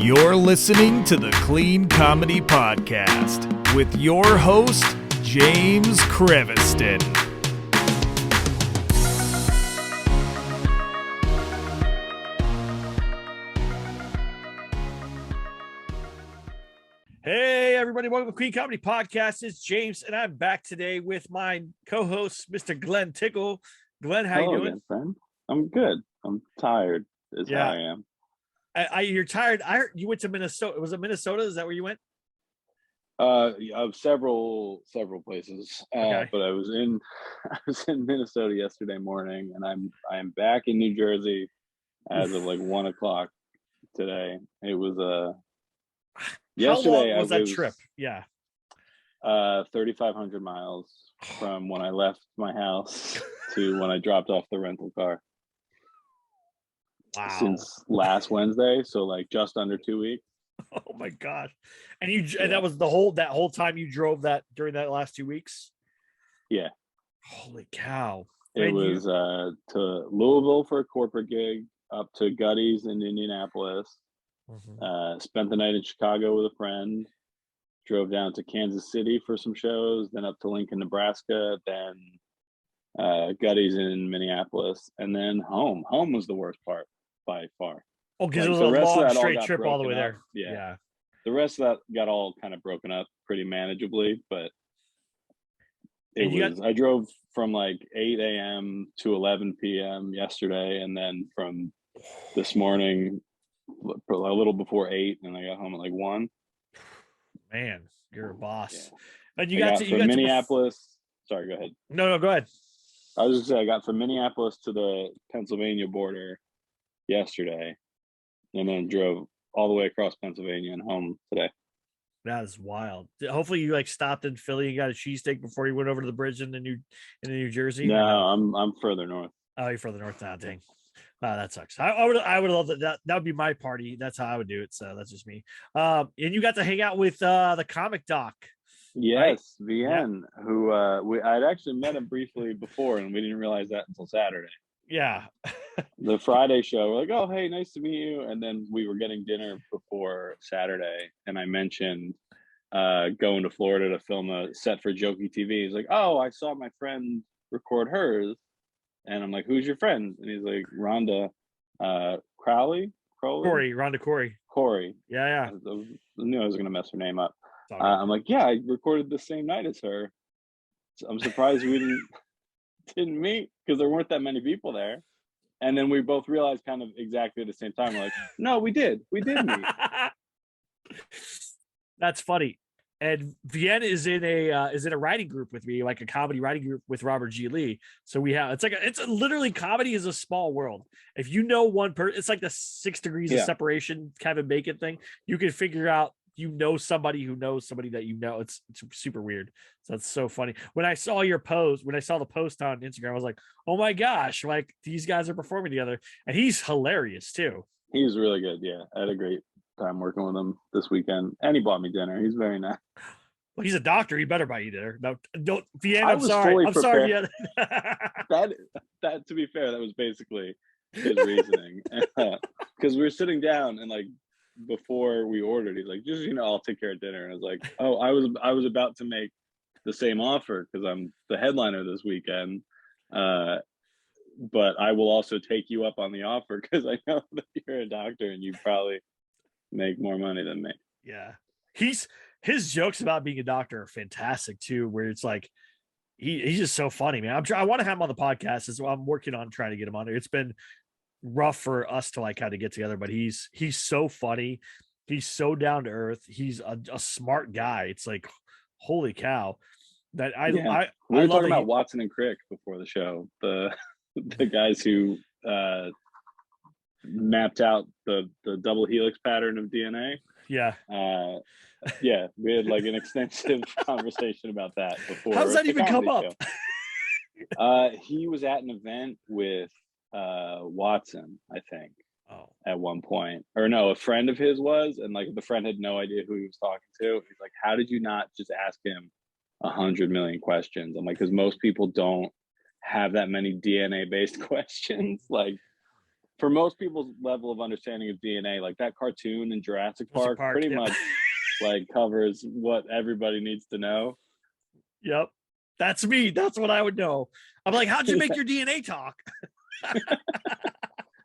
You're listening to the Clean Comedy Podcast with your host, James Creviston. Hey, everybody. Welcome to the Clean Comedy Podcast. It's James, and I'm back today with my co-host, Mr. Glen Tickle. Glen, how you doing? Again, friend. I'm good. I'm tired is how I am. You're tired. I heard you went to Minnesota. Was it Minnesota? Is that where you went? Of several places. Okay. But I was in Minnesota yesterday morning, and I'm back in New Jersey as of like 1 o'clock today. It was yesterday. How long was that trip? Yeah. 3,500 miles from when I left my house to when I dropped off the rental car. Wow. Since last Wednesday, so like just under 2 weeks. Oh my gosh. And that was that whole time you drove that during that last 2 weeks? Yeah. Holy cow. It was to Louisville for a corporate gig, up to Gutty's in Indianapolis, spent the night in Chicago with a friend, drove down to Kansas City for some shows, then up to Lincoln, Nebraska, then Gutty's in Minneapolis, and then home. Home was the worst part by far. Oh, because it was a long straight trip all the way there. Yeah. The rest of that got all kind of broken up pretty manageably, but I drove from like 8 a.m. to 11 p.m. yesterday, and then from this morning a little before 8, and I got home at like 1. Man, you're a boss. Yeah. And you got to Minneapolis. Sorry, go ahead. No, go ahead. I was just saying, I got from Minneapolis to the Pennsylvania border yesterday, and then drove all the way across Pennsylvania and home today. That is wild. Hopefully you like stopped in Philly and got a cheesesteak before you went over to the bridge in New Jersey. No, I'm further north. Oh, you're further north now. Dang. That sucks. I would love that would be my party. That's how I would do it. So that's just me. And you got to hang out with the comic doc. Yes, right? VN, who I'd actually met him briefly before, and we didn't realize that until Saturday. Yeah. The Friday show, we're like, oh, hey, nice to meet you. And then we were getting dinner before Saturday, and I mentioned going to Florida to film a set for Jokey TV. He's like, oh, I saw my friend record hers. And I'm like, who's your friend? And he's like, Rhonda Crowley? Rhonda Corey. Yeah. I knew I was going to mess her name up. I'm like, yeah, I recorded the same night as her. So I'm surprised we didn't meet, because there weren't that many people there. And then we both realized kind of exactly at the same time, like, no, we did meet. That's funny. And Vienna is in a writing group with me, like a comedy writing group with Robert G. Lee. So it's literally comedy is a small world. If you know one person, it's like the 6 degrees of separation Kevin Bacon thing. You can figure out, somebody who knows somebody that it's super weird. So that's so funny. When I saw the post on Instagram, I was like, oh my gosh, like these guys are performing together. And he's hilarious too. He's really good. Yeah. I had a great time working with him this weekend, and he bought me dinner. He's very nice. Well, he's a doctor. He better buy you dinner. No, don't. Vienna, I'm sorry. I'm sorry. Vienna. that to be fair, that was basically his reasoning, because we were sitting down, and like before we ordered, he's like, just I'll take care of dinner. And I was like, oh, I was about to make the same offer because I'm the headliner this weekend, but I will also take you up on the offer because I know that you're a doctor and you probably make more money than me. Yeah, his jokes about being a doctor are fantastic too, where it's like he's just so funny, man. I want to have him on the podcast as well. I'm working on trying to get him on there. It's been rough for us to like kind of get together, but he's so funny. He's so down to earth. He's a smart guy. It's like, holy cow. That we were talking about Watson and Crick before the show, the guys who mapped out the double helix pattern of DNA. Yeah. We had like an extensive conversation about that before. How does that even come up? He was at an event with Watson, I think, at one point. Or no, a friend of his was, and like the friend had no idea who he was talking to. He's like, how did you not just ask him 100 million questions? I'm like, because most people don't have that many DNA based questions. Like, for most people's level of understanding of DNA, like that cartoon in Jurassic Park, pretty yep. much like covers what everybody needs to know. Yep. That's me. That's what I would know. I'm like, how'd you make your DNA talk?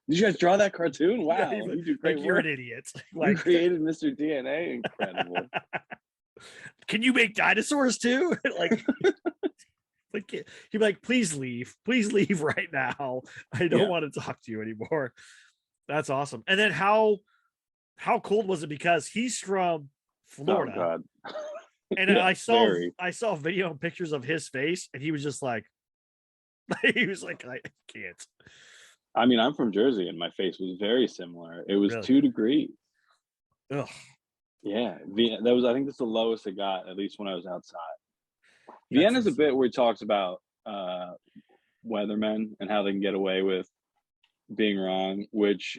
Did you guys draw that cartoon? Wow, Yeah, you do great like you're work. an idiot. You Like, created Mr. DNA. Incredible. can you make dinosaurs too? Like, he'd be like, please leave right now. I don't want to talk to you anymore. That's awesome. And then how cold was it? Because he's from Florida. Oh God. And I saw video and pictures of his face, and he was just like, he was like, I can't. I mean, I'm from Jersey, and my face was very similar. It was Really? 2 degrees. Ugh. Yeah, that was. I think that's the lowest it got, at least when I was outside. That's Vienna's a bit where he talks about weathermen and how they can get away with being wrong, which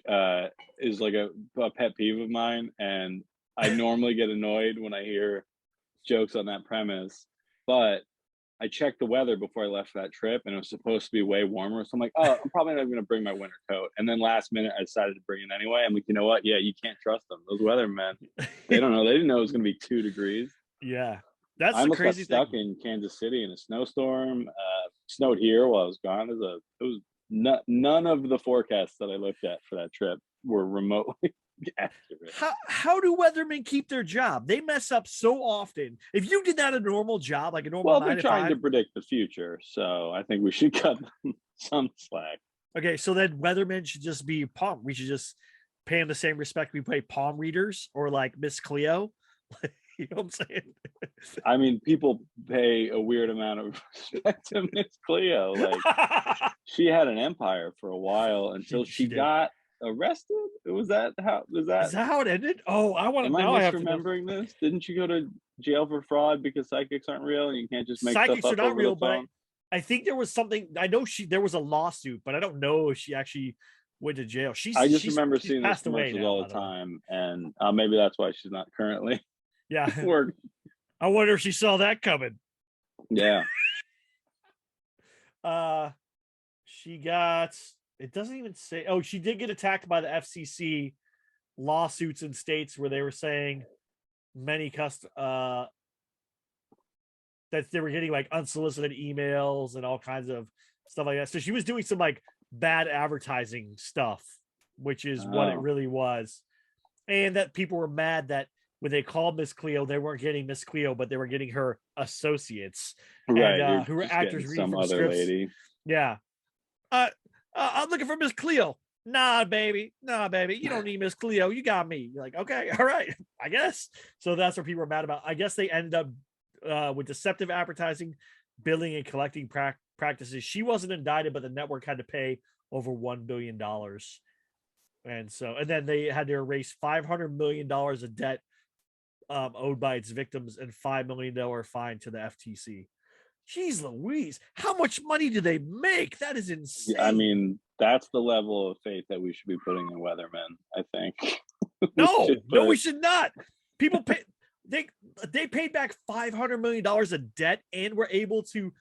is like a pet peeve of mine. And I normally get annoyed when I hear jokes on that premise, but I checked the weather before I left for that trip, and it was supposed to be way warmer. So I'm like, oh, I'm probably not going to bring my winter coat. And then last minute, I decided to bring it anyway. I'm like, you know what? Yeah, you can't trust them. Those weathermen, they don't know. They didn't know it was going to be 2 degrees. Yeah, that's I the almost got crazy stuck thing. in Kansas City in a snowstorm. Snowed here while I was gone. It was none of the forecasts that I looked at for that trip were remotely accurate. How do weathermen keep their job? They mess up so often. If you did that a normal job, like a normal Well, 9 they're to trying 5, to predict the future, so I think we should cut them some slack. okay, so then weathermen should just be palm. We should just pay them the same respect we pay palm readers or like Miss Cleo. You know what I'm saying? I mean, people pay a weird amount of respect to Miss Cleo. Like, she had an empire for a while until she did. got arrested. Was that how? Was Is that how it ended? Oh, I want to Am I now. I have to know. misremembering this? Didn't you go to jail for fraud because psychics aren't real and you can't just make stuff Psychics are up not over the real, but phone? I think there was something. I know there was a lawsuit, but I don't know if she actually went to jail. I just remember seeing those passed away commercials now, all the time, and maybe that's why she's not currently Yeah, working. I wonder if she saw that coming. Yeah. She got. It doesn't even say. Oh, she did get attacked by the FCC lawsuits in states where they were saying many that they were getting like unsolicited emails and all kinds of stuff like that. So she was doing some like bad advertising stuff, which is what it really was. And that people were mad that when they called Miss Cleo, they weren't getting Miss Cleo, but they were getting her associates, Right. and who were actors reading some from other scripts. lady. Yeah. I'm looking for Miss Cleo. Nah, baby. You don't need Miss Cleo. You got me. You're like, okay, all right, I guess. So that's what people were mad about. I guess they ended up with deceptive advertising, billing, and collecting practices. She wasn't indicted, but the network had to pay over $1 billion. And then they had to erase $500 million of debt owed by its victims and $5 million fine to the FTC. Jeez Louise, how much money do they make? That is insane. I mean, that's the level of faith that we should be putting in weathermen, I think. We should not. People pay they paid back $500 million of debt and were able to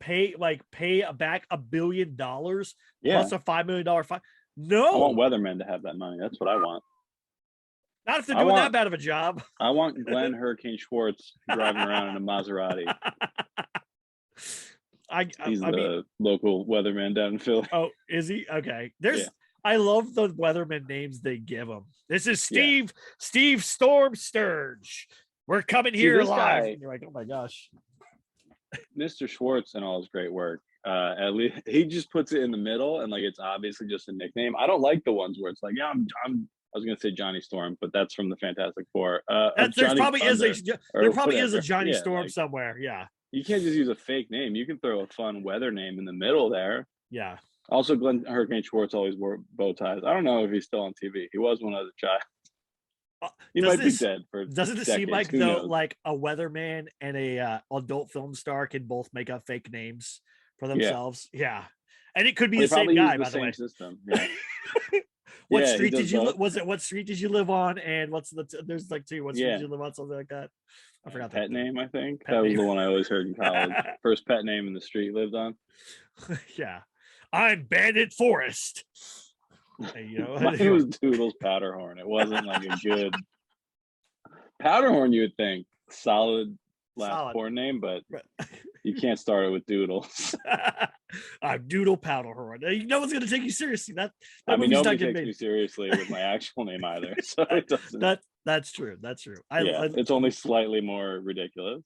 pay back $1 billion plus a $5 million fine. No, I want weathermen to have that money. That's what I want. Not if they're doing that bad of a job. I want Glenn Hurricane Schwartz driving around in a Maserati. He's the local weatherman down in Philly. Oh, is he? Okay. I love the weatherman names they give him. This is Steve Storm Sturge. We're coming here live. And you're like, oh my gosh. Mr. Schwartz and all his great work. At least he just puts it in the middle, and like it's obviously just a nickname. I don't like the ones where it's like, yeah, I was gonna say Johnny Storm, but that's from the Fantastic Four. There probably is a Johnny Storm like, somewhere. Yeah. You can't just use a fake name. You can throw a fun weather name in the middle there. Yeah. Also, Glenn Hurricane Schwartz always wore bow ties. I don't know if he's still on TV. He was when I was a child. He might be dead for doesn't it decades. seem like though like a weatherman and a adult film star can both make up fake names for themselves? Yeah. And it could be the same guy, by the way. System. Yeah. What street did you what street did you live on? And there's like two. What street did you live on? Something like that. I forgot pet name, I think. That was the one I always heard in college. First pet name in the street lived on. Yeah. I'm Bandit Forest. You know, Mine was Doodles Powderhorn. It wasn't like a good Powderhorn. You would think solid last solid. porn name, but Right. you can't start it with Doodles. I'm Doodle Powderhorn. No one's gonna take you seriously. That I mean, movie's not nobody getting takes me made. seriously with my actual name either, so it doesn't. That's true. That's true. Yeah, it's only slightly more ridiculous.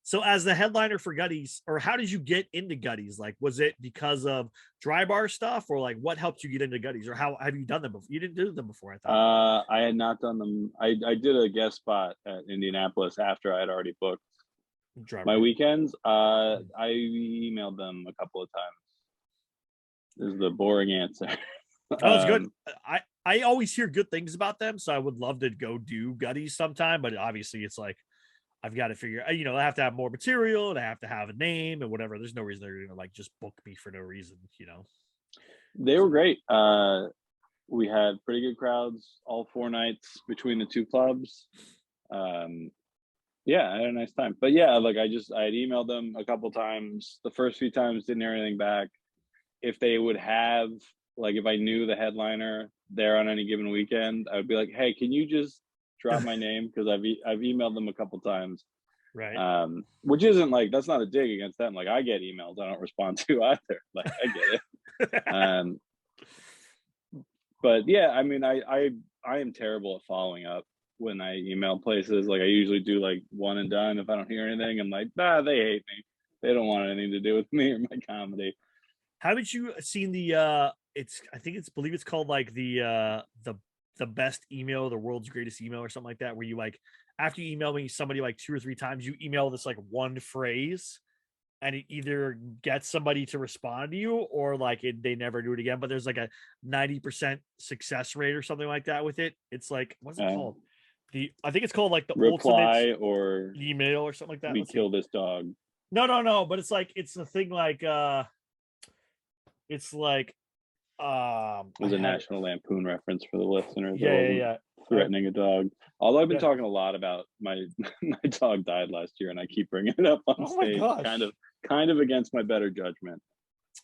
So as the headliner for Gutties, or how did you get into Gutties? Like, was it because of dry bar stuff, or like what helped you get into Gutties, or how have you done them before? You didn't do them before, I thought. I had not done them. I did a guest spot at Indianapolis after I had already booked Dry my bar. weekends. I emailed them a couple of times. This is the boring answer. Oh, it's good. I always hear good things about them, so I would love to go do Gutties sometime. But obviously, it's like I've got to figure. You know, I have to have more material, and I have to have a name and whatever. There's no reason they're gonna like just book me for no reason. You know, They were great. We had pretty good crowds all 4 nights between the two clubs. Yeah, I had a nice time. But yeah, like I had emailed them a couple times. The first few times didn't hear anything back. If they would have, like, if I knew the headliner there on any given weekend, I would be like, hey, can you just drop my name? Because I've emailed them a couple times. right? Which isn't like, that's not a dig against them. Like I get emails I don't respond to either. Like I get it. But yeah, I mean, I am terrible at following up when I email places. Like I usually do like one and done. If I don't hear anything, I'm like, nah, they hate me. They don't want anything to do with me or my comedy. Haven't you seen the believe it's called like the best email, the world's greatest email or something like that, where you like after you email me somebody like 2 or 3 times, you email this like one phrase and it either gets somebody to respond to you or like they never do it again. But there's like a 90% success rate or something like that with it. It's like, what's it called? I think it's called like the ultimate Reply or email or something like that. we Let's kill see. this dog. No, but it's like it's the thing like it's like It was a National Lampoon reference for the listeners. yeah. Threatening a dog. Although I've been Yeah. talking a lot about my dog died last year, and I keep bringing it up on stage, gosh. kind of against my better judgment.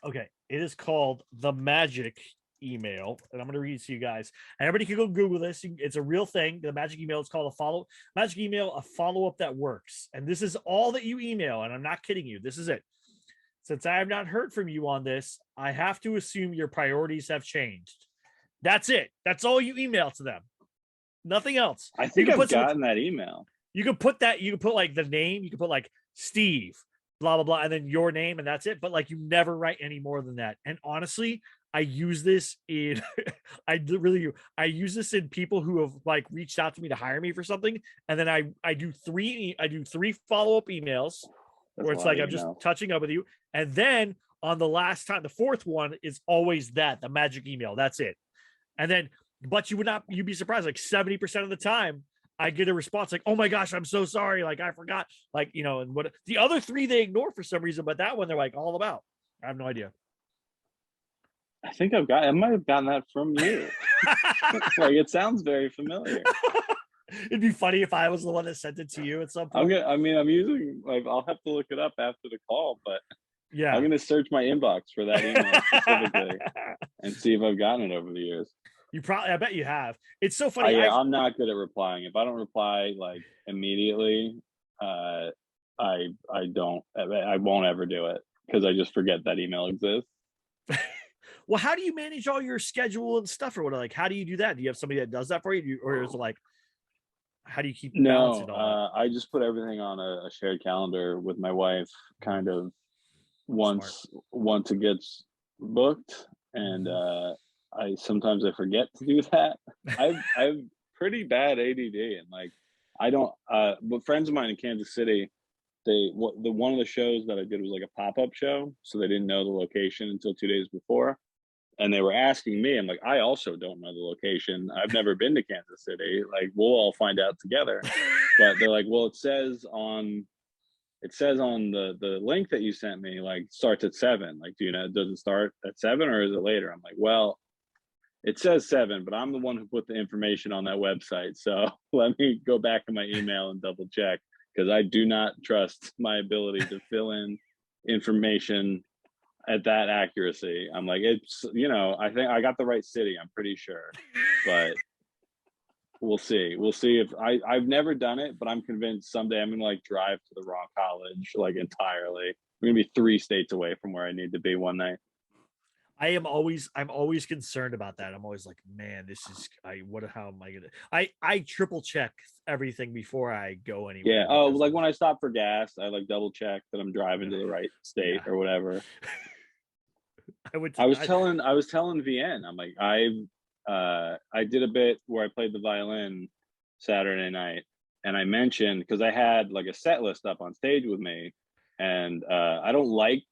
Okay, it is called the magic email, and I'm going to read it to you guys. And everybody can go Google this. It's a real thing. The magic email is called a follow up that works. And this is all that you email, and I'm not kidding you. This is it. Since I have not heard from you on this, I have to assume your priorities have changed. That's it. That's all you email to them. Nothing else. I think I've gotten that email. You can put that. You can put like the name. You can put like Steve, blah blah blah, and then your name, and that's it. But like you never write any more than that. And honestly, I use this in I really do. I use this in people who have like reached out to me to hire me for something, and then I do three follow-up emails where it's like I'm just touching up with you. And then on the last time, the fourth one is always the magic email. That's it. And then, but you'd be surprised, like 70% of the time I get a response like, oh my gosh, I'm so sorry. Like I forgot, like, you know, and what the other three they ignore for some reason, but that one they're like all about. I have no idea. I think I might have gotten that from you. Like it sounds very familiar. It'd be funny if I was the one that sent it to you at some point. I'm using like I'll have to look it up after the call, but yeah, I'm gonna search my inbox for that email specifically and see if I've gotten it over the years. I bet you have. It's so funny. I'm not good at replying. If I don't reply like immediately, I won't ever do it because I just forget that email exists. Well, how do you manage all your schedule and stuff or what? Like, how do you do that? Do you have somebody that does that for you? Or is it like, how do you keep balancing all that? I just put everything on a shared calendar with my wife, kind of once it gets booked. And I sometimes forget to do that. I've pretty bad ADD, and like I don't but friends of mine in Kansas City, one of the shows that I did was like a pop-up show, so they didn't know the location until 2 days before. And they were asking me, I'm like, I also don't know the location. I've never been to Kansas City. Like, we'll all find out together. But they're like, well, it says on the link that you sent me, like, starts at 7. Like, do you know, does it start at 7 or is it later? I'm like, well, it says 7, but I'm the one who put the information on that website. So let me go back in my email and double check, because I do not trust my ability to fill in information at that accuracy. I'm like, it's, I think I got the right city. I'm pretty sure, but we'll see. We'll see if I've never done it, but I'm convinced someday I'm gonna like drive to the wrong college like entirely. I'm gonna be 3 states away from where I need to be one night. I'm always concerned about that. I'm always like, man, how am I gonna I triple check everything before I go anywhere. Yeah. Oh, like when I stop for gas, I like double check that I'm driving to the right state or whatever. I was telling VN, I'm like, I did a bit where I played the violin Saturday night, and I mentioned, because I had like a set list up on stage with me, and I don't like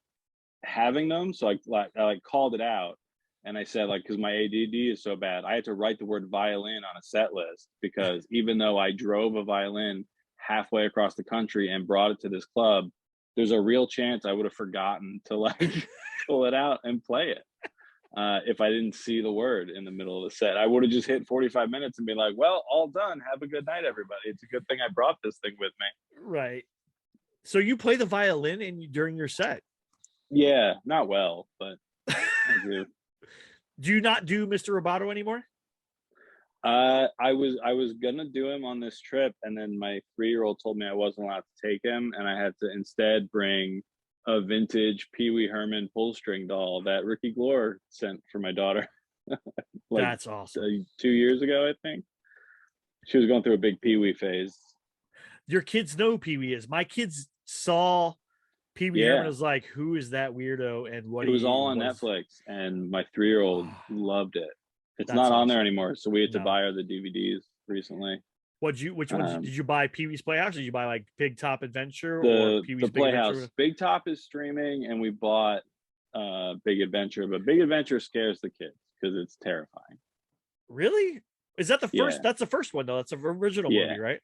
having them, so I called it out, and I said, like, because my ADD is so bad, I had to write the word violin on a set list, because even though I drove a violin halfway across the country and brought it to this club, there's a real chance I would have forgotten to like pull it out and play it. If I didn't see the word in the middle of the set, I would have just hit 45 minutes and be like, well, all done. Have a good night, everybody. It's a good thing I brought this thing with me. Right. So you play the violin during your set? Yeah, not well, but I do. Do you not do Mr. Roboto anymore? I was gonna do him on this trip, and then my 3-year-old told me I wasn't allowed to take him, and I had to instead bring a vintage Pee Wee Herman pull string doll that Ricky Glore sent for my daughter. Like, that's awesome. 2 years ago, I think. She was going through a big Pee Wee phase. Your kids know Pee Wee is. My kids saw Pee Wee Herman, was like, who is that weirdo? And what it was all on Netflix, and my 3-year-old loved it. It's not on there anymore, so we had to buy her the DVDs recently. Which one did you buy? Pee Wee's Playhouse? Or did you buy like Big Top Adventure or Pee Wee's the Playhouse? Big Top is streaming, and we bought Big Adventure, but Big Adventure scares the kids because it's terrifying. Really? Is that the first? That's the first one though. That's an original movie, right?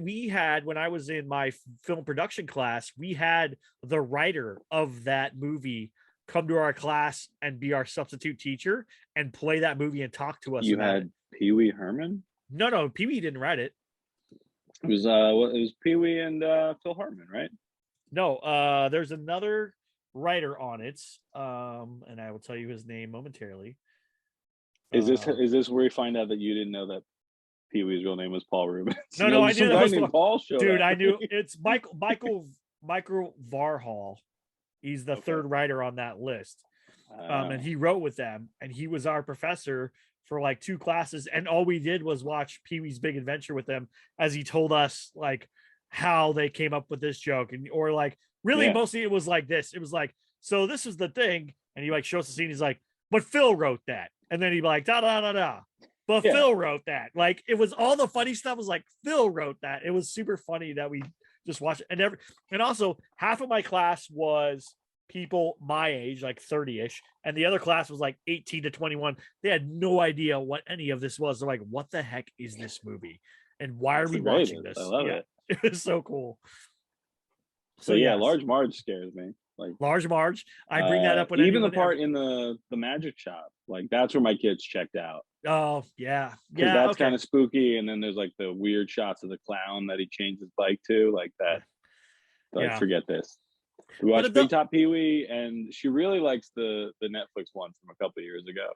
We had, when I was in my film production class, we had the writer of that movie come to our class and be our substitute teacher and play that movie and talk to us. You had Pee Wee Herman? No, Pee Wee didn't write it. It was Pee Wee and Phil Hartman, right? No, there's another writer on it, and I will tell you his name momentarily. Is this where you find out that you didn't know that Pee Wee's real name was Paul Rubens? No, I knew that was Paul. Dude, I knew it's Michael Varhall. He's the third writer on that list. And he wrote with them, and he was our professor for like 2 classes. And all we did was watch Pee Wee's Big Adventure with them as he told us like how they came up with this joke. And, or like, really, mostly it was like this. It was like, so this is the thing. And he like shows the scene. He's like, but Phil wrote that. And then he'd be like, da, da, da, da. But Phil wrote that. Like, it was all the funny stuff was like, Phil wrote that. It was super funny that we just watched it. And also half of my class was people my age, like 30-ish, and the other class was like 18 to 21. They had no idea what any of this was. They're like, what the heck is this movie? And why are we watching this? I love it. It was so cool. So yeah, Large Marge scares me. Like Large Marge. I bring that up when even the part in the magic shop, like that's where my kids checked out. Oh yeah. Because that's kind of spooky. And then there's like the weird shots of the clown that he changed his bike to, like that. Like, forget this. We watched Big Top Pee Wee, and she really likes the Netflix one from a couple of years ago.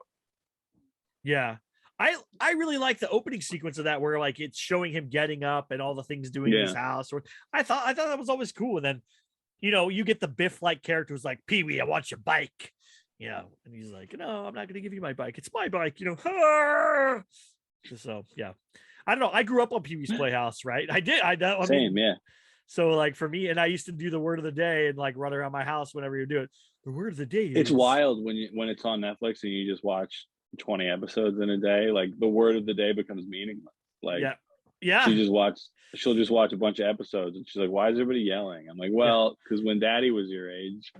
Yeah. I really like the opening sequence of that, where like it's showing him getting up and all the things doing in his house. Or I thought that was always cool. And then, you get the Biff-like character who's like, Pee Wee, I want your bike. And he's like, no, I'm not going to give you my bike. It's my bike. So yeah, I don't know. I grew up on Pee Wee's Playhouse, right? I did. Same, yeah. So like for me, and I used to do the word of the day and like run around my house whenever you do it. The word of the day is... It's wild when it's on Netflix and you just watch 20 episodes in a day. Like the word of the day becomes meaningless. Like she'll just watch a bunch of episodes and she's like, why is everybody yelling? I'm like, well, because when Daddy was your age,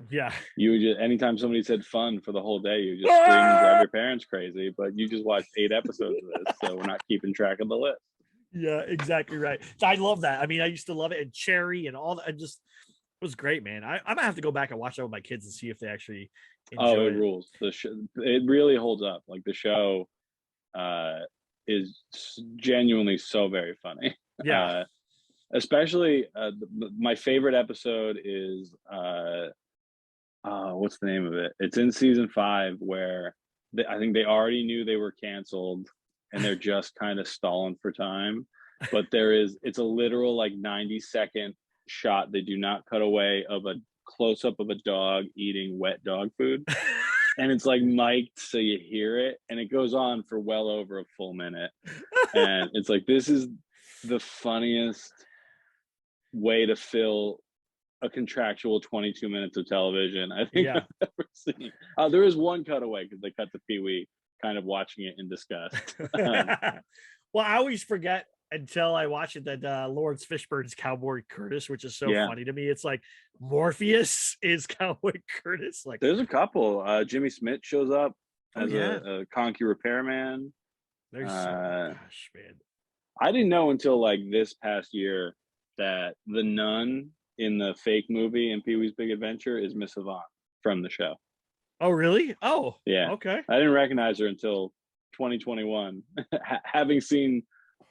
you would just, anytime somebody said fun for the whole day, you just scream and drive your parents crazy. But you just watched 8 episodes of this, so we're not keeping track of the list. Yeah, exactly right. I love that. I mean, I used to love it, and Cherry and all that. It was great, man. I might have to go back and watch that with my kids and see if they actually enjoy it. Rules. It really holds up. Like the show is genuinely so very funny. Yeah. Especially my favorite episode is what's the name of it? It's in season 5 where I think they already knew they were canceled and they're just kind of stalling for time. But it's a literal like 90-second shot. They do not cut away of a close up of a dog eating wet dog food. And it's like mic'd so you hear it, and it goes on for well over a full minute. And it's like, this is the funniest way to fill a contractual 22 minutes of television I think I've ever seen. There is one cutaway because they cut to Pee-wee kind of watching it in disgust. Well, I always forget until I watch it that Lawrence Fishburne's Cowboy Curtis, which is so funny to me. It's like Morpheus is Cowboy Curtis. Like, there's a couple. Jimmy Smith shows up as a conky repairman. There's gosh, man. I didn't know until like this past year that the nun in the fake movie in Pee-wee's Big Adventure is Miss Yvonne from the show. Oh, really? Oh, yeah. Okay. I didn't recognize her until 2021. Having seen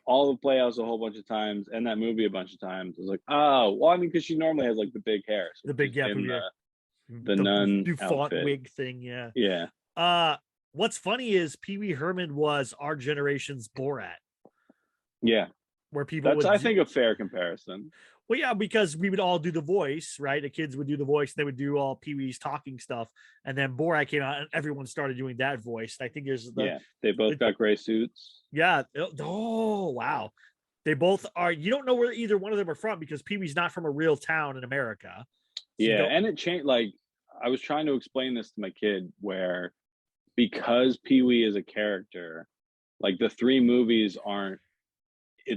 all the Playhouse a whole bunch of times and that movie a bunch of times, I was like, oh, well, I mean, because she normally has like the big hair. So the big, the nun DuFont outfit. wig thing. Yeah. Yeah. What's funny is Pee Wee Herman was our generation's Borat. Yeah. Where people That's, I think, a fair comparison. Well, yeah, because we would all do the voice, right? The kids would do the voice. They would do all Pee Wee's talking stuff. And then Borat came out and everyone started doing that voice. I think there's they both got gray suits. Yeah. Oh, wow. They both are. You don't know where either one of them are from because Pee Wee's not from a real town in America. So and it changed. Like, I was trying to explain this to my kid where because Pee Wee is a character, like the 3 movies aren't,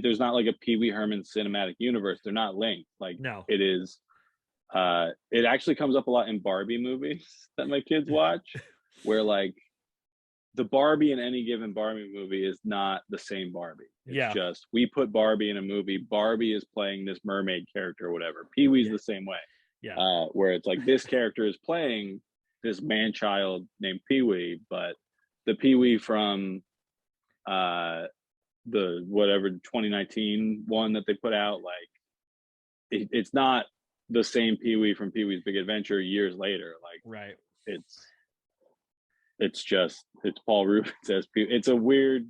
there's not like a Pee Wee Herman cinematic universe. They're not linked. Like, no, it is. It actually comes up a lot in Barbie movies that my kids watch, where like the Barbie in any given Barbie movie is not the same Barbie. It's just we put Barbie in a movie. Barbie is playing this mermaid character or whatever. Pee Wee's the same way. Yeah. Where it's like this character is playing this man child named Pee Wee, but the Pee Wee from the whatever 2019 one that they put out, like it's not the same Pee Wee from Pee Wee's Big Adventure years later. Like, right. It's Paul Rubens as Pee Wee. It's a weird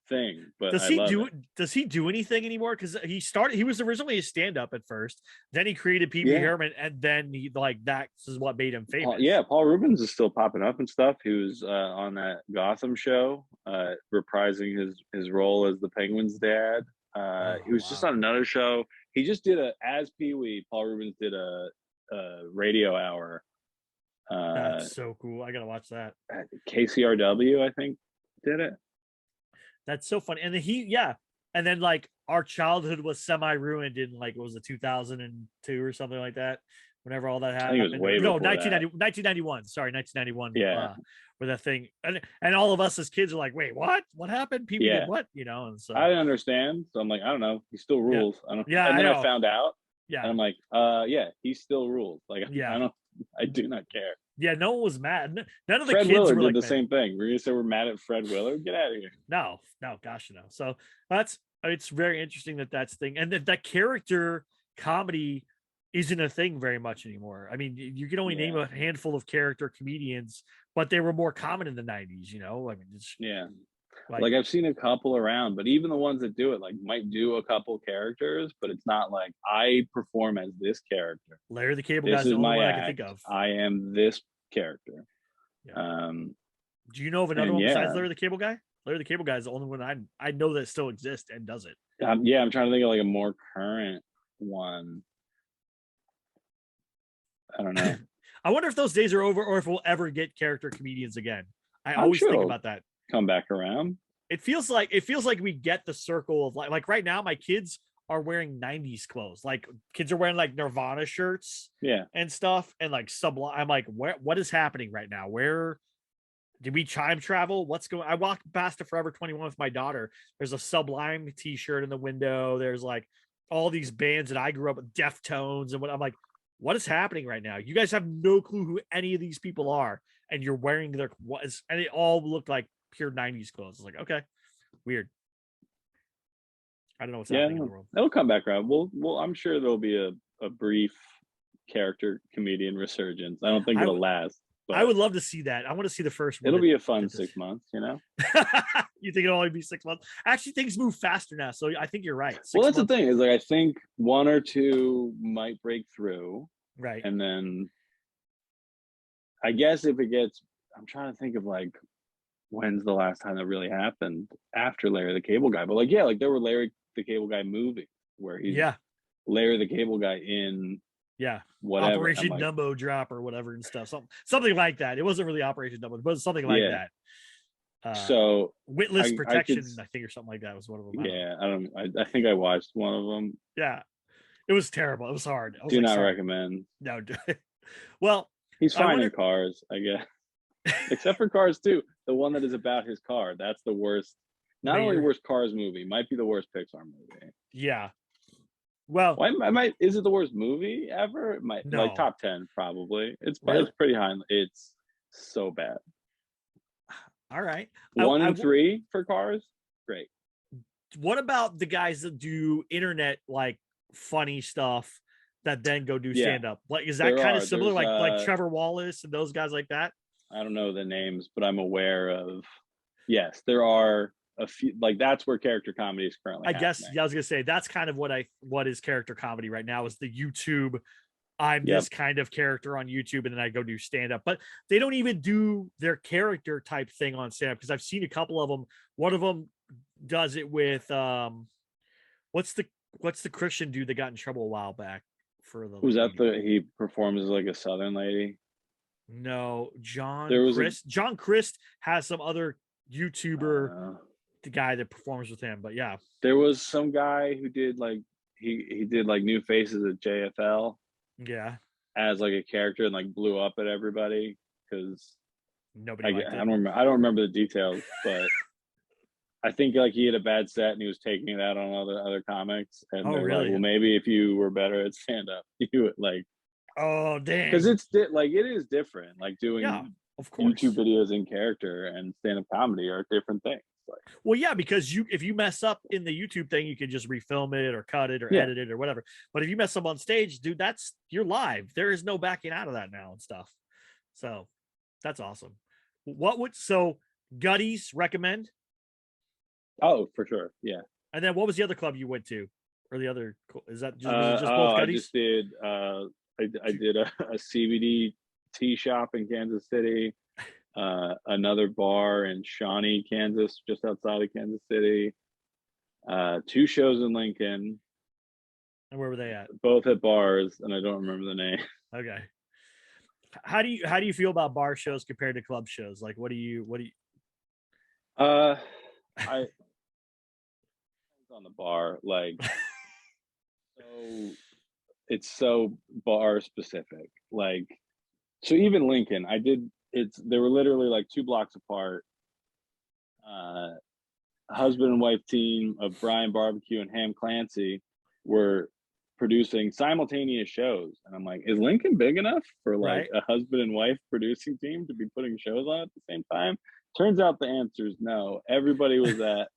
thing, but does he do anything anymore? Because he was originally a stand-up at first, then he created Pee Wee Herman, and then he that is what made him famous. Paul Rubens is still popping up and stuff. He was on that Gotham show, reprising his role as the Penguin's dad. He was just on another show. He just did as Pee Wee. Paul Rubens did a radio hour. That's so cool. I gotta watch that. KCRW, I think, did it. That's so funny. And then and then like our childhood was semi-ruined in like, what was it, 2002 or something like that, whenever all that happened. I think it was way before 1991. Sorry, 1991. Yeah. Where that thing, and all of us as kids are like, wait, what happened? People did what? And so I didn't understand. So I'm like, I don't know. He still rules. I don't. Yeah. And then I found out. Yeah. And I'm like, he still rules. Like, I do not care. Yeah, no one was mad. None of the Fred kids Willard were did like the mad. same thing. We're gonna say we're mad at Fred Willard? Get out of here. No, gosh, no. So it's very interesting that's thing, and that character comedy isn't a thing very much anymore. I mean, you can only name a handful of character comedians, but they were more common in the 90s. I mean, it's like I've seen a couple around, but even the ones that do it like might do a couple characters, but it's not like I perform as this character. Larry the Cable Guy's the only one I can think of. I am this character. Do you know of another one besides Larry the Cable Guy? Larry the Cable Guy is the only one I know that still exists and does it. I'm trying to think of like a more current one. I don't know. I wonder if those days are over or if we'll ever get character comedians again. I always think about that. Come back around. It feels like we get the circle of like right now my kids are wearing 90s clothes. Like kids are wearing like Nirvana shirts and stuff and like Sublime. I'm like, what is happening right now? Where did we time travel? What's going I walked past a Forever 21 with my daughter. There's a Sublime t-shirt in the window. There's like all these bands that I grew up with, Deftones and what I'm like, what is happening right now? You guys have no clue who any of these people are, and you're wearing and it all looked like pure 90s clothes. It's like, okay, weird. I don't know what's happening in the world. It'll come back around. Well, I'm sure there'll be a brief character comedian resurgence. I don't think I it'll would last, I but would love to see that. I want to see the first one. it'll be a fun that this- 6 months, you know? You think it'll only be 6 months? Actually, things move faster now, so I think you're right. Well, 6 that's months, the thing is like I think one or two might break through, right? and then I guess if it gets, I'm trying to think of like when's the last time that really happened after Larry the Cable Guy, but like yeah, like there were Larry the Cable Guy movies where he's Yeah, Larry the Cable Guy in yeah. whatever. I'm Operation like, Dumbo Drop or whatever and stuff. Something like that. It wasn't really Operation Dumbo, but something like yeah. that. So Witless I could, Protection, I think, or something like that was one of them. yeah, I don't. I think I watched one of them. Yeah, it was terrible. It was hard. I was Do like, not sorry. recommend. No. Well, He's I fine wonder. in Cars, I guess. Except for Cars 2, the one that is about his car. That's the worst. Not only Mayor. worst Cars movie, might be the worst Pixar movie. Yeah. Well, Why I might is it the worst movie ever? It might like no. top 10 probably. Really? It's pretty high. It's so bad. All right. One and three for Cars, great. What about the guys that do internet like funny stuff that then go do Yeah. stand up? Like, is that kind of similar? There's, Like Trevor Wallace and those guys like that? I don't know the names, but I'm aware of. Yes, there are a few. Like that's where character comedy is currently. I guess. happening. Yeah, I was gonna say that's kind of what is character comedy right now is the YouTube. I'm Yep. this kind of character on YouTube, and then I go do stand up. But they don't even do their character type thing on stand up because I've seen a couple of them. One of them does it with what's the Christian dude that got in trouble a while back for the Was that he performs as like a Southern lady? No, John There was Christ. John Christ has some other YouTuber, the guy that performs with him. But yeah, there was some guy who did like he did like New Faces at JFL yeah, as like a character and like blew up at everybody because nobody liked I it. don't remember the details, but I think like he had a bad set and he was taking it out on other comics, and Oh, they're really? like, well, maybe if you were better at stand up, you would like Oh, dang. because like it is different. Like doing Yeah, of course. YouTube videos in character and stand up comedy are different things. Like, Well, yeah, because if you mess up in the YouTube thing, you can just refilm it or cut it or Yeah. edit it or whatever. But if you mess up on stage, dude, you're live. There is no backing out of that now and stuff. So that's awesome. So Gutties recommend? oh, for sure, yeah. And then what was the other club you went to? Or the other is that just, was it just both I Gutties? just did. I did a CBD tea shop in Kansas City, another bar in Shawnee, Kansas, just outside of Kansas City. 2 shows in Lincoln, And where were they at? both at bars, and I don't remember the name. Okay. How do you feel about bar shows compared to club shows? Like what do you I on the bar like so it's so bar specific. Like so even Lincoln, they were literally like 2 blocks apart. Husband and wife team of Brian Barbecue and Ham Clancy were producing simultaneous shows, and I'm like, is Lincoln big enough for like Right. a husband and wife producing team to be putting shows on at the same time? Turns out the answer is no. Everybody was at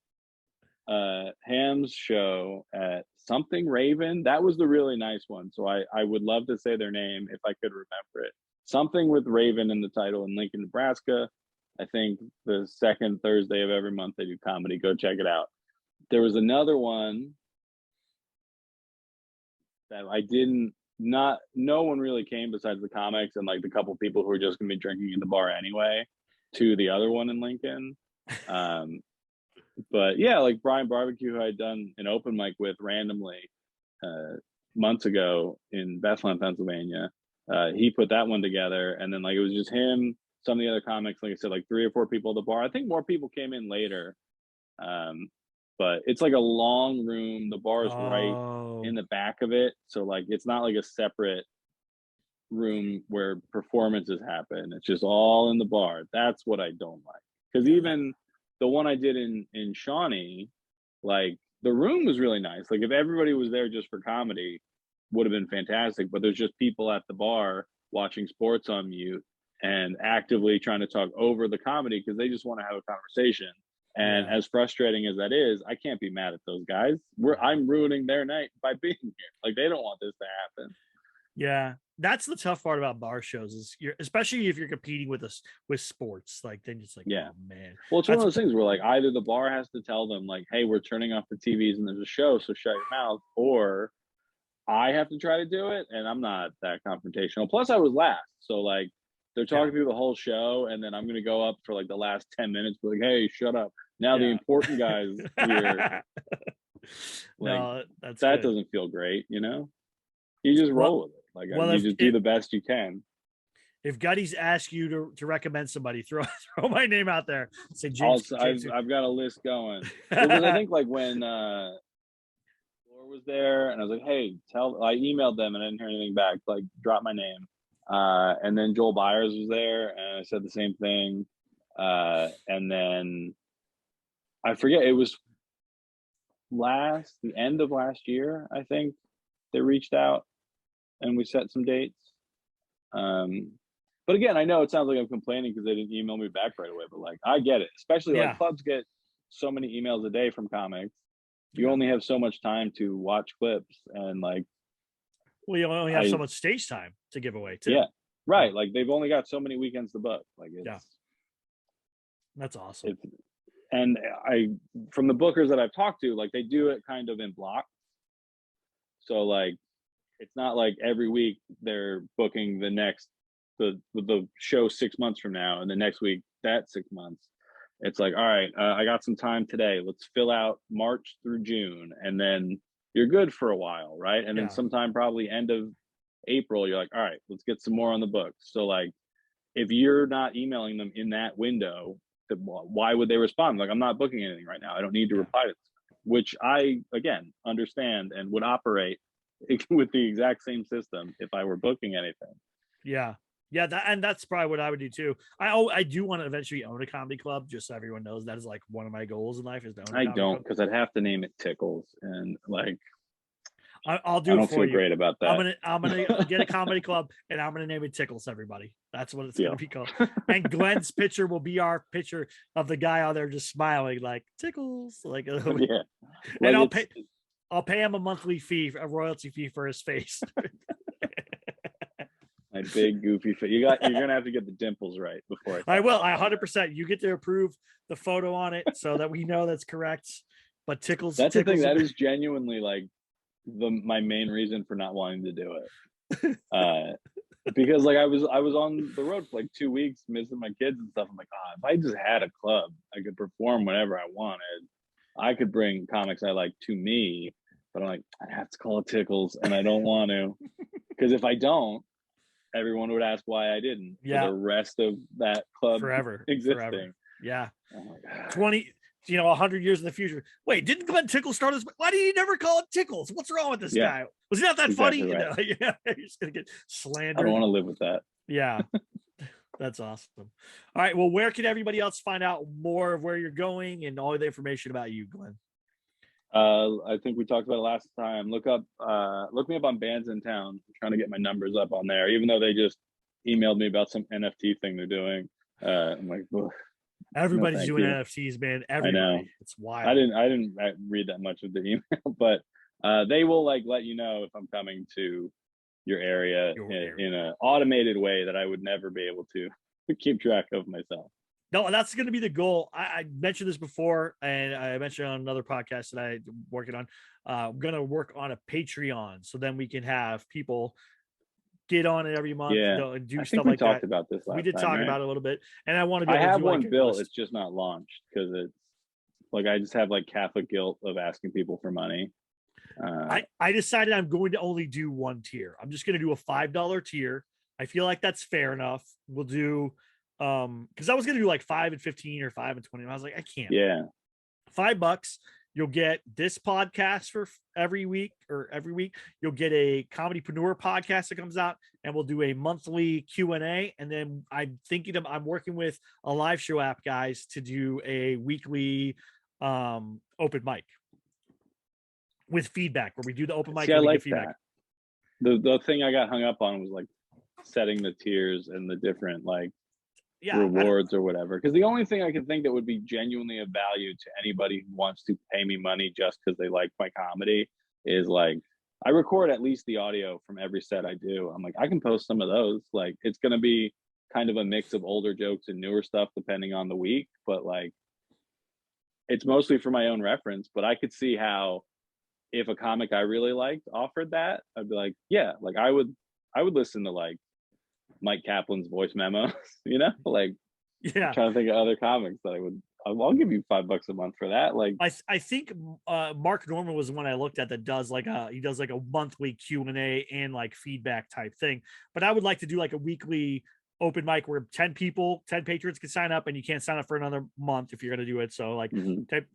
Ham's show at something Raven. That was the really nice one, so I would love to say their name if I could remember it. Something with Raven in the title in Lincoln, Nebraska. I think the second Thursday of every month they do comedy. Go check it out. There was another one that no one really came besides the comics and like the couple people who were just gonna be drinking in the bar anyway to the other one in Lincoln. But yeah, like Brian Barbecue, who I'd done an open mic with randomly months ago in Bethlehem, Pennsylvania. He put that one together, and then like it was just him, some of the other comics, like I said, like 3 or 4 people at the bar. I think more people came in later. But it's like a long room. The bar is right in the back of it. So like it's not like a separate room where performances happen. It's just all in the bar. That's what I don't like. Because even the one I did in Shawnee, like the room was really nice. Like if everybody was there just for comedy, would have been fantastic. But there's just people at the bar watching sports on mute and actively trying to talk over the comedy because they just want to have a conversation. And as frustrating as that is, I can't be mad at those guys. I'm ruining their night by being here. Like they don't want this to happen. Yeah, that's the tough part about bar shows is you're, especially if you're competing with us with sports, like then it's like, Yeah. oh man, Well, it's one of that's those things where like either the bar has to tell them like, "Hey, we're turning off the TVs and there's a show, so shut your mouth," or I have to try to do it, and I'm not that confrontational. Plus, I was last, so like they're yeah, talking through the whole show, and then I'm gonna go up for like the last 10 minutes, be like, "Hey, shut up! Now the yeah. important guys here." Like No, that's that good. doesn't feel great, you know. You just Well, roll with it. Like well, you just do the best you can. if Gutties ask you to recommend somebody, throw throw my name out there. Say James. Also, James. I've got a list going. Well, because I think like when Laura was there, and I was like, "Hey, tell." I emailed them, and I didn't hear anything back. Like, drop my name. And then Joel Byers was there, and I said the same thing. And then I forget, it was the end of last year, I think they reached out and we set some dates. Um, but again, I know it sounds like I'm complaining because they didn't email me back right away, but like I get it, especially like Yeah, clubs get so many emails a day from comics. You yeah. only have so much time to watch clips, and like Well, you only have so I, much stage time to give away too. yeah, right. Like they've only got so many weekends to book. Like Yeah, that's awesome. it's, and I, from the bookers that I've talked to, like they do it kind of in blocks. So like it's not like every week they're booking the show 6 months from now, and the next week that 6 months. It's like, all right, I got some time today. Let's fill out March through June, and then you're good for a while, right? And then Yeah, sometime probably end of April, you're like, all right, let's get some more on the books. So like, if you're not emailing them in that window, why would they respond? Like, I'm not booking anything right now. I don't need to yeah, reply to this. Which I again understand and would operate with the exact same system if I were booking anything. yeah, yeah. That and that's probably what I would do too. I do want to eventually own a comedy club, just so everyone knows that is like one of my goals in life is to own a I comedy don't, club. because I'd have to name it Tickles, and like I'll I do it don't for feel you. great about that. I'm gonna get a comedy club and I'm gonna name it Tickles. Everybody, that's what it's gonna Deal. be called. And Glenn's picture will be our picture of the guy out there just smiling like Tickles, like, Yeah, and like it's I'll pay him a monthly fee, a royalty fee for his face. my big goofy face. You're gonna have to get the dimples right before I I sign will. off I on that. 100%. You get to approve the photo on it so that we know that's correct. But That's the thing. Tickles. That is genuinely like my main reason for not wanting to do it. Because like I was on the road for like 2 weeks missing my kids and stuff. I'm like, if I just had a club, I could perform whenever I wanted. I could bring comics I like to me, but I'm like, I have to call it Tickles, and I don't want to, because if I don't, everyone would ask why I didn't for the Yeah, rest of that club forever, forever. existing. Yeah, I'm like, 20. 100 years in the future. Wait, didn't Glenn Tickle start this? Why did he never call it Tickles? What's wrong with this yeah, guy? Was he not that funny? exactly right. Yeah, you're just gonna get I don't slandered. want to live with that. Yeah, that's awesome. All right, well, where can everybody else find out more of where you're going and all the information about you, Glenn? I think we talked about it last time. Look me up on Bands in Town. I'm trying to get my numbers up on there, even though they just emailed me about some NFT thing they're doing. I'm like, no, Everybody's thank doing you. NFTs, man. I know. Everybody. It's wild. I didn't read that much of the email, but they will like let you know if I'm coming to your area Your area. in an automated way that I would never be able to keep track of myself. No, that's going to be the goal. I mentioned this before, and I mentioned on another podcast that I'm working on. I'm going to work on a Patreon, so then we can have people get on it every month Yeah, and do I think stuff we like talked that. about this We last did time, talk right? about it a little bit, and I want to be I able to have do like one a built. list. It's just not launched because it's like I just have like Catholic guilt of asking people for money. I decided I'm going to only do one tier. I'm just going to do a $5 tier. I feel like that's fair enough. We'll do because I was going to do like 5 and 15 or 5 and 20. And I was like, I can't. Yeah, $5. You'll get this podcast for every week. You'll get a comedypreneur podcast that comes out, and we'll do a monthly Q&A. And then I'm working with a live show app, guys, to do a weekly open mic with feedback, where we do the open mic see, I and we give like feedback. that. The thing I got hung up on was like setting the tiers and the different like rewards or whatever. Because the only thing I can think that would be genuinely of value to anybody who wants to pay me money just because they like my comedy is like I record at least the audio from every set I do. I'm like, I can post some of those. Like, it's gonna be kind of a mix of older jokes and newer stuff depending on the week, but like, it's mostly for my own reference. But I could see how if a comic I really liked offered that, I'd be like, yeah, like I would listen to like Mike Kaplan's voice memos, you know, like I'm Yeah. trying to think of other comics that I'll give you $5 a month for that. Like, I think Mark Norman was the one I looked at that does like he does like a monthly Q&A and like feedback type thing. But I would like to do like a weekly open mic where 10 patrons can sign up, and you can't sign up for another month if you're going to do it. So like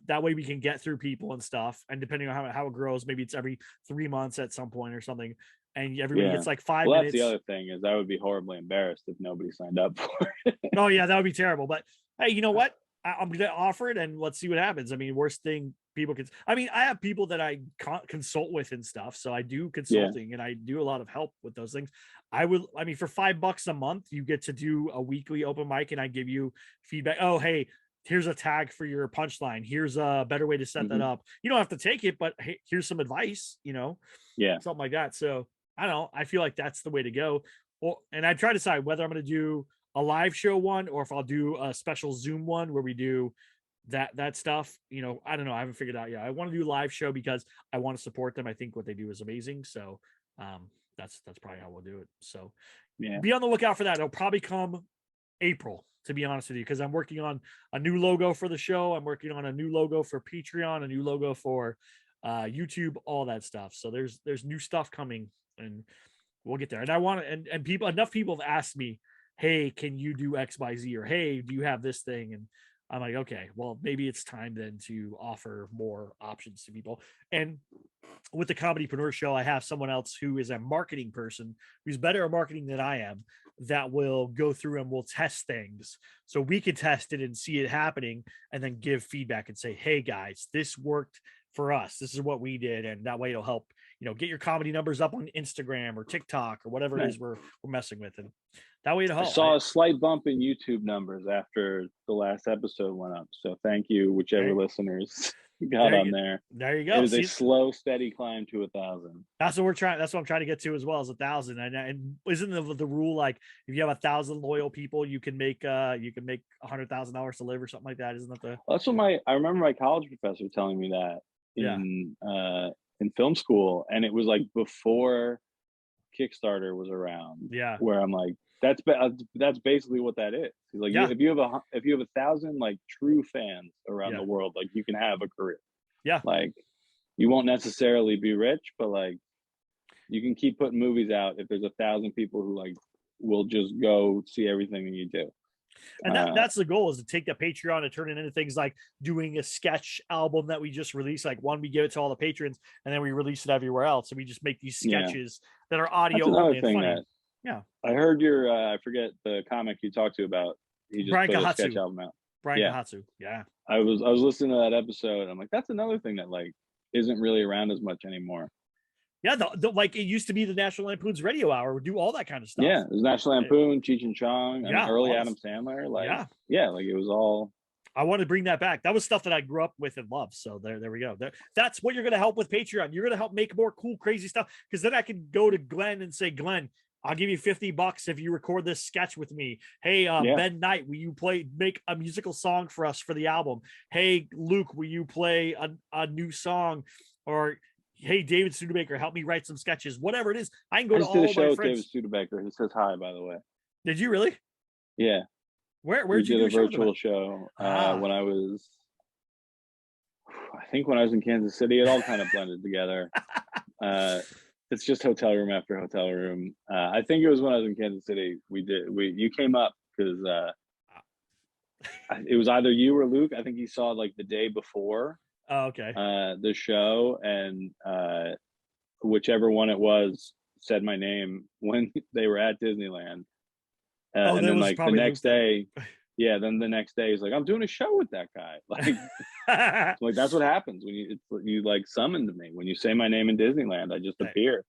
that way we can get through people and stuff. And depending on how it grows, maybe it's every 3 months at some point or something. And everybody yeah. gets like 5 Well, minutes. that's the other thing is I would be horribly embarrassed if nobody signed up for it. Oh yeah, that would be terrible. But hey, you know what? I'm going to offer it, and let's see what happens. I mean, worst thing people can. I mean, I have people that I consult with and stuff, so I do consulting and I do a lot of help with those things. I mean, for $5 a month, you get to do a weekly open mic, and I give you feedback. Oh, hey, here's a tag for your punchline. Here's a better way to set that up. You don't have to take it, but hey, here's some advice. Yeah. Something like that. So I don't know. I feel like that's the way to go. Well, and I try to decide whether I'm going to do a live show one or if I'll do a special Zoom one where we do that stuff. I don't know. I haven't figured out yet. I want to do a live show because I want to support them. I think what they do is amazing. So that's probably how we'll do it. So Yeah. be on the lookout for that. It'll probably come April, to be honest with you, because I'm working on a new logo for the show. I'm working on a new logo for Patreon, a new logo for YouTube, all that stuff. So there's new stuff coming, and we'll get there. And I want to, and enough people have asked me, hey, can you do X, Y, Z? Or hey, do you have this thing? And I'm like, okay, well, maybe it's time then to offer more options to people. And with the Comedypreneur Show, I have someone else who is a marketing person who's better at marketing than I am, that will go through and will test things. So we can test it and see it happening and then give feedback and say, hey guys, this worked for us. This is what we did. And that way it'll help, get your comedy numbers up on Instagram or TikTok or whatever it is we're messing with. And that way it'll help. I saw a slight bump in YouTube numbers after the last episode went up. So thank you, whichever listeners got on there. There you go. It was a slow, steady climb to 1,000. That's what I'm trying to get to as well, as 1,000. And isn't the rule like if you have 1,000 loyal people, you can make $100,000 to live or something like that? Isn't that the? That's what I remember my college professor telling me that in film school, and it was like before Kickstarter was around. Yeah. Where I'm like, that's basically what that is. Like if you have 1,000 like true fans around the world, like you can have a career. Yeah. Like you won't necessarily be rich, but like you can keep putting movies out if there's 1,000 people who like will just go see everything that you do. And that's the goal, is to take the Patreon and turn it into things like doing a sketch album that we just released. Like one, we give it to all the patrons, and then we release it everywhere else. So we just make these sketches that are audio only and funny. I heard your I forget the comic you talked to about. He just Brian put Kahatsu. a sketch album out. Brian Kahatsu. Yeah. I was listening to that episode. I'm like, that's another thing that like isn't really around as much anymore. Yeah, like it used to be the National Lampoon's Radio Hour would do all that kind of stuff. Yeah, it was National Lampoon, Cheech and Chong, early Adam Sandler. Like, like it was all. I want to bring that back. That was stuff that I grew up with and loved. So there we go. That's what you're going to help with Patreon. You're going to help make more cool, crazy stuff. Because then I can go to Glenn and say, Glenn, I'll give you $50 if you record this sketch with me. Hey, Ben Knight, will you make a musical song for us for the album? Hey, Luke, will you play a new song? Or hey, David Studebaker, help me write some sketches. Whatever it is, I can go to all my friends. David Studebaker. He says hi, by the way. Did you really? Yeah. Where'd you do a virtual show when I was, I think when I was in Kansas City. It all kind of blended together. It's just hotel room after hotel room. I think it was when I was in Kansas City. You came up because it was either you or Luke. I think he saw like the day before. Oh, okay. The show, and whichever one it was said my name when they were at Disneyland. And then like the next day, then the next day he's like, I'm doing a show with that guy. Like, like that's what happens when you like summoned me. When you say my name in Disneyland, I just appear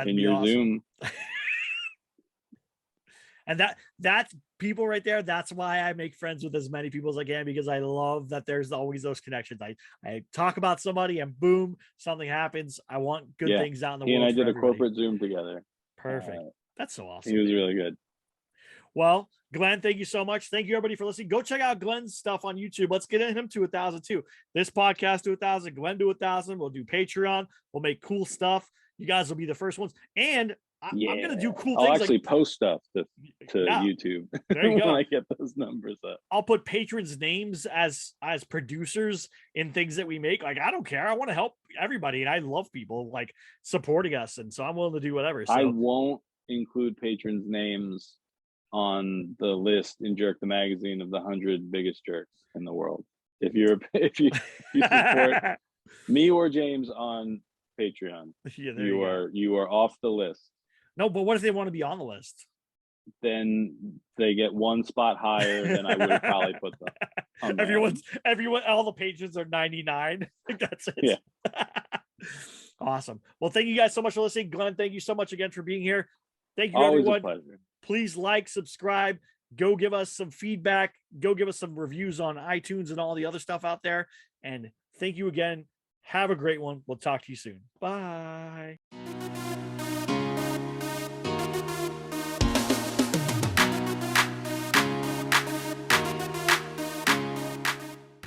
in your awesome. Zoom. And that's people right there. That's why I make friends with as many people as I can, because I love that there's always those connections. I talk about somebody and boom, something happens. I want good things out in the he world. and I did a everybody. corporate Zoom together. Perfect. That's so awesome. He was really good. Well, Glenn, thank you so much. Thank you, everybody, for listening. Go check out Glenn's stuff on YouTube. Let's get him to 1,000 too. This podcast to 1,000, Glenn to 1,000. We'll do Patreon. We'll make cool stuff. You guys will be the first ones. And I'm going to do cool things. I'll actually post stuff to YouTube. There you go. When I get those numbers up. I'll put patrons' names as producers in things that we make. Like, I don't care. I want to help everybody. And I love people like supporting us. And so I'm willing to do whatever. So I won't include patrons' names on the list in Jerk the Magazine of the 100 biggest jerks in the world. If you support me or James on Patreon, you are off the list. No, but what if they want to be on the list? Then they get one spot higher than I would have probably put them. Everyone, all the patrons are 99. That's it. Yeah. Awesome. Well, thank you guys so much for listening. Glenn, thank you so much again for being here. Thank you, Always everyone. A pleasure. Please like, subscribe, go give us some feedback, go give us some reviews on iTunes and all the other stuff out there. And thank you again. Have a great one. We'll talk to you soon. Bye.